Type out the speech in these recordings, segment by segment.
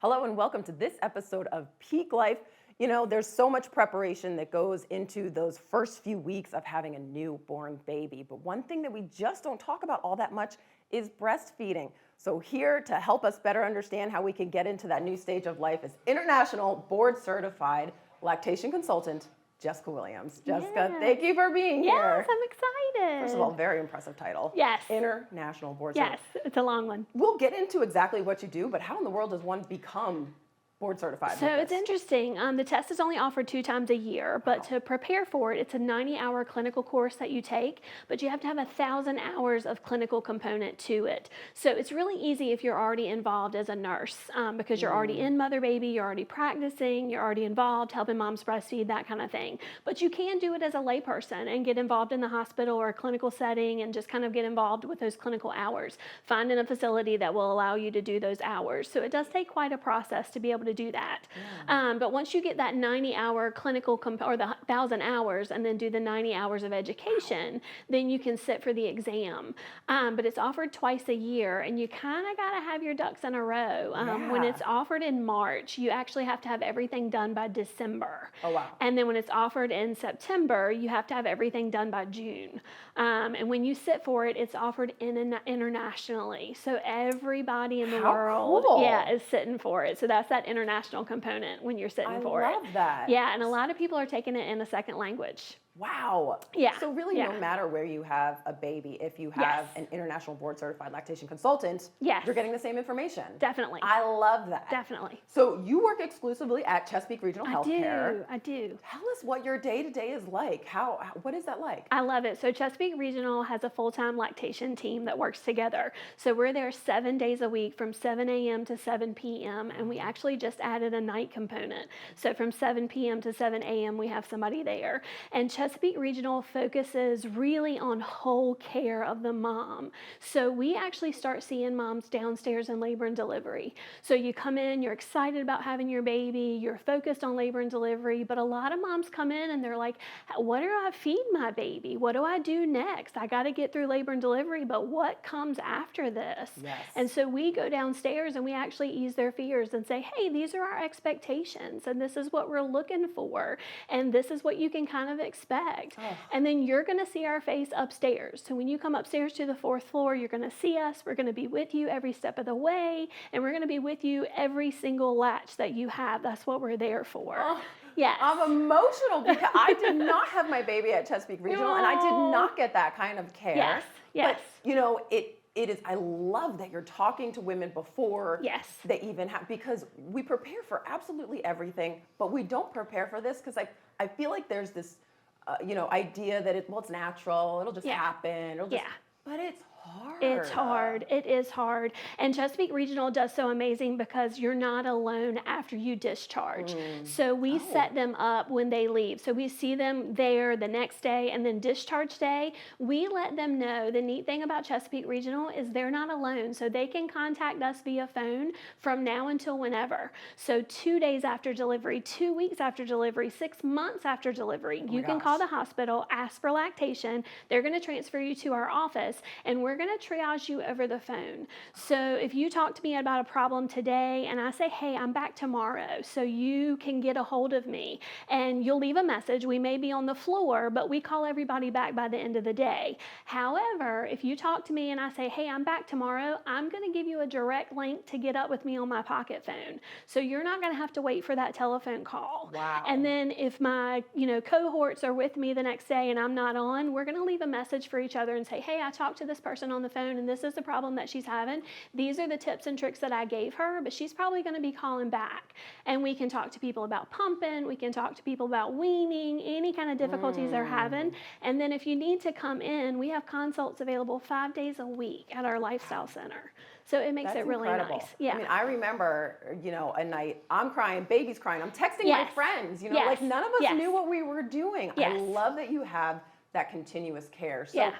Hello and welcome to this episode of Peak Life. You know, there's so much preparation that goes into those first few weeks of having a newborn baby. But one thing that we just don't talk about all that much is breastfeeding. So here to help us better understand how we can get into that new stage of life is international board certified lactation consultant, Jessica Williams. Jessica, thank you for being here. Yes, I'm excited. First of all, very impressive title. Yes. International board Yes, it's a long one. We'll get into exactly what you do, but how in the world does one become board certified? So it's interesting. The test is only offered 2 times a year, but to prepare for it, it's a 90-hour clinical course that you take, but you have to have 1,000 hours of clinical component to it. So it's really easy if you're already involved as a nurse because you're already in mother baby, you're already practicing, you're already involved, helping moms breastfeed, that kind of thing. But you can do it as a layperson and get involved in the hospital or a clinical setting and just kind of get involved with those clinical hours. Finding a facility that will allow you to do those hours. So it does take quite a process to be able to do that. But once you get that 90-hour clinical or the 1,000 hours and then do the 90 hours of education, then you can sit for the exam. But it's offered twice a year and you kind of got to have your ducks in a row. When it's offered in March, you actually have to have everything done by December. Oh, wow. And then when it's offered in September, you have to have everything done by June. And when you sit for it, it's offered internationally. So everybody in the world cool. is sitting for it. So that's that international component when you're sitting for it. I love that. Yeah, and a lot of people are taking it in a second language. Wow. Yeah. So really no matter where you have a baby, if you have an international board certified lactation consultant, you're getting the same information. Definitely. I love that. Definitely. So you work exclusively at Chesapeake Regional Healthcare. I do. Tell us what your day-to-day is like. What is that like? I love it. So Chesapeake Regional has a full-time lactation team that works together. So we're there 7 days a week from 7 a.m. to 7 p.m. And we actually just added a night component. So from 7 p.m. to 7 a.m. we have somebody there. And Chesapeake Regional focuses really on whole care of the mom. So we actually start seeing moms downstairs in labor and delivery. So you come in, you're excited about having your baby, you're focused on labor and delivery, but a lot of moms come in and they're like, what do I feed my baby? What do I do next? I got to get through labor and delivery, but what comes after this? Yes. And so we go downstairs and we actually ease their fears and say, hey, these are our expectations and this is what we're looking for and this is what you can kind of expect. Oh. And then you're going to see our face upstairs. So when you come upstairs to the 4th floor, you're going to see us. We're going to be with you every step of the way. And we're going to be with you every single latch that you have. That's what we're there for. Oh. Yes. I'm emotional because I did not have my baby at Chesapeake Regional and I did not get that kind of care. Yes. Yes. But, you know, it is, I love that you're talking to women before they even have, because we prepare for absolutely everything, but we don't prepare for this because I feel like there's this, idea that it's natural, it'll just happen, it'll just, but it's hard. It's hard. It is hard. And Chesapeake Regional does so amazing because you're not alone after you discharge. So we set them up when they leave. So we see them there the next day and then discharge day. We let them know the neat thing about Chesapeake Regional is they're not alone. So they can contact us via phone from now until whenever. So 2 days after delivery, 2 weeks after delivery, 6 months after delivery, you can call the hospital, ask for lactation. They're going to transfer you to our office and we're going to triage you over the phone. So if you talk to me about a problem today and I say, hey, I'm back tomorrow, so you can get a hold of me and you'll leave a message. We may be on the floor, but we call everybody back by the end of the day. However, if you talk to me and I say, hey, I'm back tomorrow, I'm going to give you a direct link to get up with me on my pocket phone. So you're not going to have to wait for that telephone call. Wow. And then if my, cohorts are with me the next day and I'm not on, we're going to leave a message for each other and say, hey, I talked to this person on the phone and this is the problem that she's having. These are the tips and tricks that I gave her, but she's probably going to be calling back. And we can talk to people about pumping, we can talk to people about weaning, any kind of difficulties they're having. And then if you need to come in, we have consults available 5 days a week at our lifestyle center. So it makes it really incredible. nice. Yeah. I mean, I remember, a night I'm crying, baby's crying, I'm texting my friends, like none of us knew what we were doing. I love that you have that continuous care. So,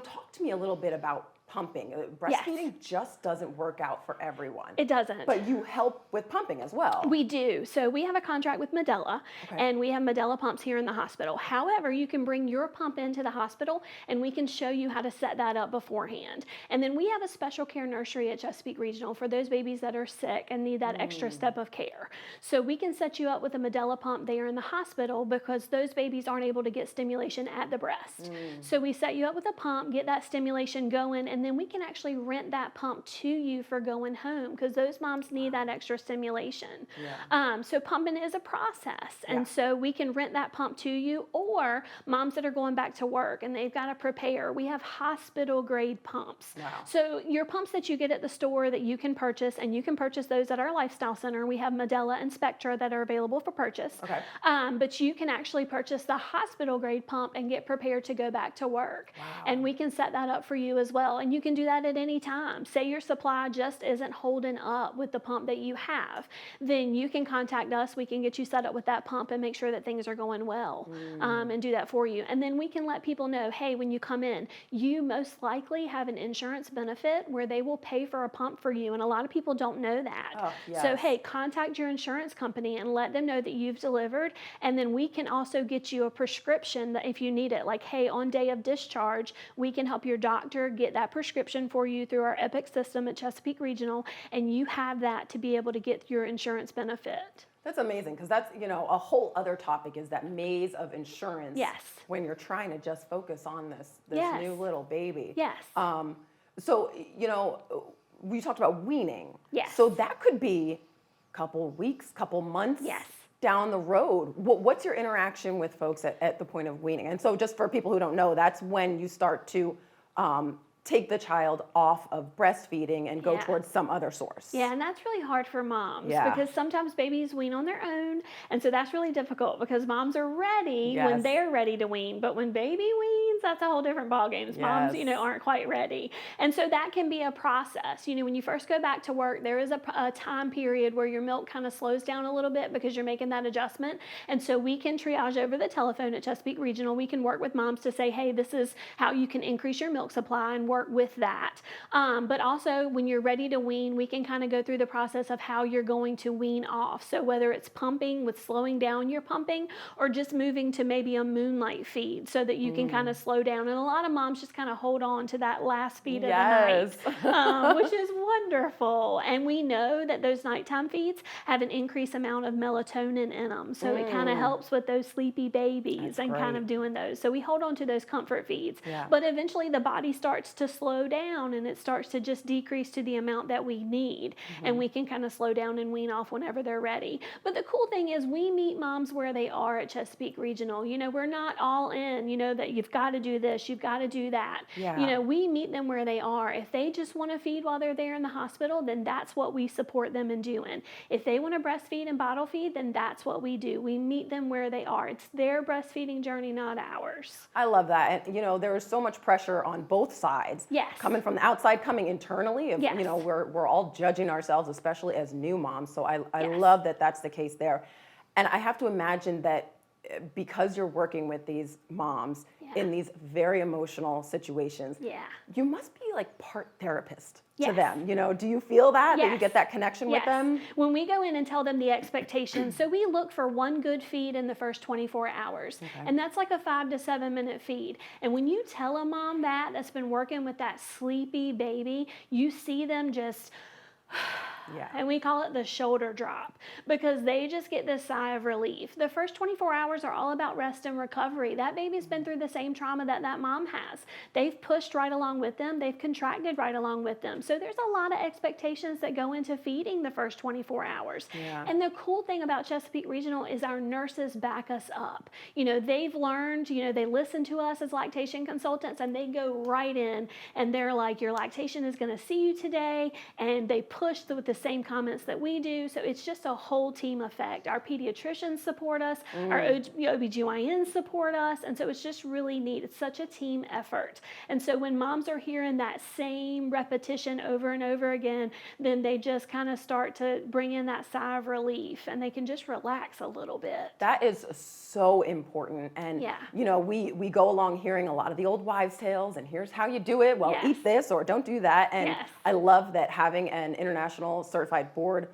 talk to me a little bit about pumping. Yes. Breastfeeding just doesn't work out for everyone. It doesn't. But you help with pumping as well. We do. So we have a contract with Medela, Okay. and we have Medela pumps here in the hospital. However, you can bring your pump into the hospital, and we can show you how to set that up beforehand. And then we have a special care nursery at Chesapeake Regional for those babies that are sick and need that extra step of care. So we can set you up with a Medela pump there in the hospital because those babies aren't able to get stimulation at the breast. So we set you up with a pump, get that stimulation going, and then we can actually rent that pump to you for going home because those moms need that extra stimulation. Yeah. So pumping is a process, and so we can rent that pump to you, or moms that are going back to work and they've got to prepare. We have hospital grade pumps. Wow. So your pumps that you get at the store that you can purchase, and you can purchase those at our lifestyle center. We have Medela and Spectra that are available for purchase. Okay. But you can actually purchase the hospital grade pump and get prepared to go back to work. Wow. And we can set that up for you as well. And you can do that at any time. Say your supply just isn't holding up with the pump that you have, then you can contact us. We can get you set up with that pump and make sure that things are going well, and do that for you. And then we can let people know, hey, when you come in, you most likely have an insurance benefit where they will pay for a pump for you. And a lot of people don't know that. Oh, So, yes. hey, contact your insurance company and let them know that you've delivered. And then we can also get you a prescription that if you need it, like, hey, on day of discharge, we can help your doctor get that prescription for you through our Epic system at Chesapeake Regional. And you have that to be able to get your insurance benefit. That's amazing because that's, a whole other topic is that maze of insurance. Yes. When you're trying to just focus on this Yes. new little baby. Yes. So, we talked about weaning. Yes. So that could be a couple weeks, couple months. Yes. Down the road. What's your interaction with folks at the point of weaning? And so just for people who don't know, that's when you start to take the child off of breastfeeding and go Yeah. towards some other source. Yeah, and that's really hard for moms Yeah. because sometimes babies wean on their own. And so that's really difficult because moms are ready when Yes. they're ready to wean. But when baby weans, that's a whole different ballgame. Moms, Yes. aren't quite ready. And so that can be a process. When you first go back to work, there is a time period where your milk kind of slows down a little bit because you're making that adjustment. And so we can triage over the telephone at Chesapeake Regional. We can work with moms to say, hey, this is how you can increase your milk supply and work with that. But also when you're ready to wean, we can kind of go through the process of how you're going to wean off. So whether it's pumping with slowing down your pumping or just moving to maybe a moonlight feed so that you can kind of slow down. And a lot of moms just kind of hold on to that last feed of Yes. the night, which is wonderful. And we know that those nighttime feeds have an increased amount of melatonin in them. So it kind of helps with those sleepy babies. That's and kind great. of doing those. So we hold on to those comfort feeds. Yeah. But eventually the body starts to slow down and it starts to just decrease to the amount that we need. And we can kind of slow down and wean off whenever they're ready. But the cool thing is we meet moms where they are at Chesapeake Regional. We're not all in, that you've got to do this, you've got to do that. Yeah. We meet them where they are. If they just want to feed while they're there in the hospital, then that's what we support them in doing. If they want to breastfeed and bottle feed, then that's what we do. We meet them where they are. It's their breastfeeding journey, not ours. I love that. And, there is so much pressure on both sides. Yes. Coming from the outside, coming internally. Yes. We're all judging ourselves, especially as new moms. So I Yes. love that that's the case there. And I have to imagine that because you're working with these moms Yeah. in these very emotional situations, Yeah. you must be like part therapist to Yes. them. Do you feel that you Yes. get that connection with them? When we go in and tell them the expectations, so we look for one good feed in the first 24 hours. Okay. And that's like a 5 to 7 minute feed. And when you tell a mom that's been working with that sleepy baby, you see them just Yeah. And we call it the shoulder drop because they just get this sigh of relief. The first 24 hours are all about rest and recovery. That baby's been through the same trauma that mom has. They've pushed right along with them. They've contracted right along with them. So there's a lot of expectations that go into feeding the first 24 hours. Yeah. And the cool thing about Chesapeake Regional is our nurses back us up. They've learned, they listen to us as lactation consultants and they go right in and they're like, your lactation is going to see you today. And they push with the the same comments that we do. So it's just a whole team effect. Our pediatricians support us, our OBGYNs support us, and so it's just really neat. It's such a team effort. And so when moms are hearing that same repetition over and over again, then they just kind of start to bring in that sigh of relief, and they can just relax a little bit. That is so important. And, Yeah. you know, we go along hearing a lot of the old wives' tales, and here's how you do it. Well, Yes. eat this or don't do that. And Yes. I love that having an international certified board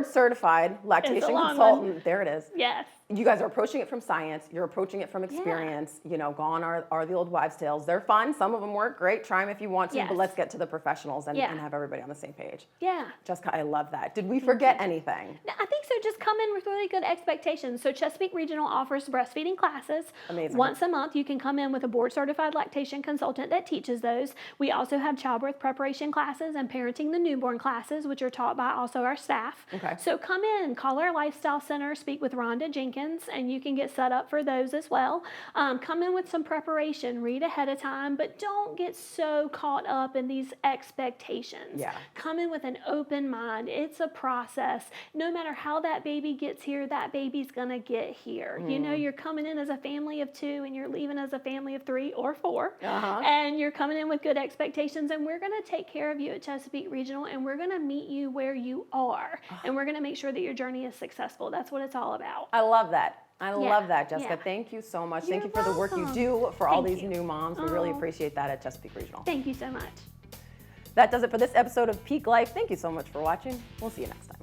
certified lactation long consultant. one. There it is. Yes. You guys are approaching it from science. You're approaching it from experience. You know, gone are the old wives' tales. They're fun. Some of them work. Great. Try them if you want to. Yes. But let's get to the professionals and, Yeah. and have everybody on the same page. Yeah. Jessica, I love that. Did we forget anything? No, I think so. Just come in with really good expectations. So Chesapeake Regional offers breastfeeding classes. Amazing. Once a month, you can come in with a board-certified lactation consultant that teaches those. We also have childbirth preparation classes and parenting the newborn classes, which are taught by also our staff. Okay. So come in, call our lifestyle center, speak with Rhonda Jenkins, and you can get set up for those as well. Come in with some preparation, read ahead of time, but don't get so caught up in these expectations. Yeah. Come in with an open mind. It's a process. No matter how that baby gets here, that baby's gonna get here. You know, you're coming in as a family of 2 and you're leaving as a family of 3 or 4. And you're coming in with good expectations, and we're gonna take care of you at Chesapeake Regional, and we're gonna meet you where you are. And we're gonna make sure that your journey is successful. That's what it's all about. I love that. I love that, Jessica. Yeah. Thank you so much. You're Thank you for the work you welcome. do for all Thank these you. new moms. We really Oh. appreciate that at Chesapeake Regional. Thank you so much. That does it for this episode of Peak Life. Thank you so much for watching. We'll see you next time.